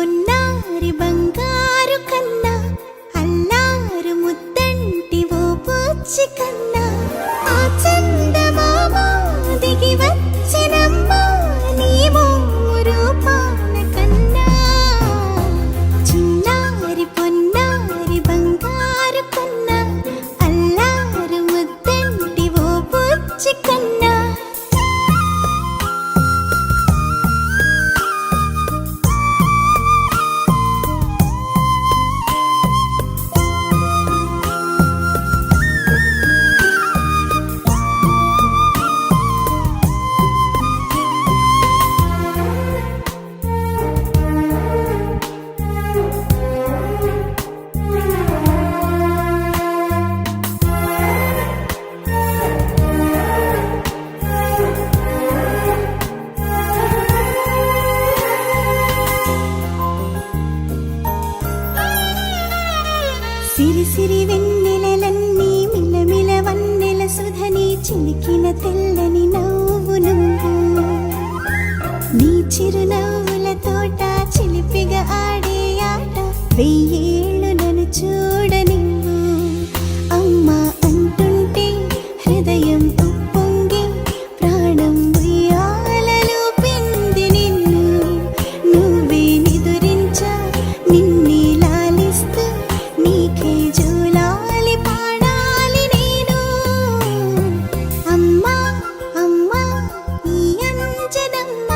పొన్నారి బంగారు కన్నా అల్లారు ముద్దంటి ఓ బుచ్చి కన్నా ఆ చందమామ దిగి వచ్చినమ్మా నీ రూపాన కన్నా చిన్నారి పొన్నారి బంగారు కన్నా అల్లారు ముద్దంటి ఓ బుచ్చి కన్నా సిరి సిరి వెన్నెలలన్నీ మిలమిల వన్నెల సుధని చిలికిన తెల్లని నవ్వు నువ్వు నీ చిరునవ్వుల తోట చిలిపిగా ఆడే ఆట వెయ్యేళ్ళు నన్ను చూడనివ్వు అమ్మా అంటుంటే హృదయం ఉప్పొంగి ప్రాణం ఉయ్యాలలో పింది నిన్ను నువ్వే నిదురించా నిన్నే లాలిస్తూ నీకే జూలాలి పాడాలి నేను అమ్మా అమ్మా ఈ అంజనమ్మ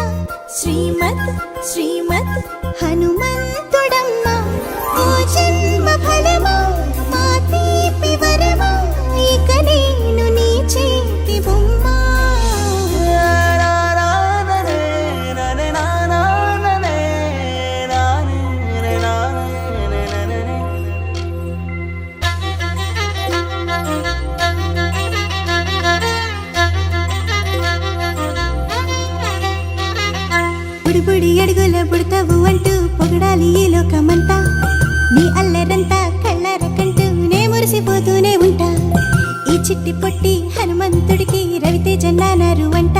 శ్రీమత్ శ్రీమత్ హనుమంతుడమ్మ ఓ జన్మ ఫలమా మా తీపి వరమా ఇక నేను నీ చేతి బొమ్మ బుడి బుడి అడుగుల బుడతావు అంటూ పొగడాలి ఈ లోకమంతా నీ అల్లరంతా కళ్ళారకంటూ నే మురిసిపోతూనే ఉంటా ఈ చిట్టి పొట్టి హనుమంతుడికి రవితేజ నానారు అంట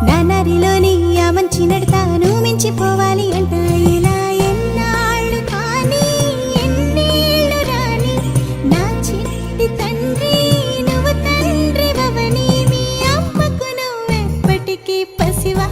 నానారిలోని ఆ మంచి నడతాను మించిపోవాలి అంట ఇలా ఎన్నాళ్ళు కానీ ఎన్నేళ్ళు రాని నా చిట్టి తండ్రి నువ్వు తండ్రి భవని మీ అమ్మకు నువ్వెప్పటికీ పసివా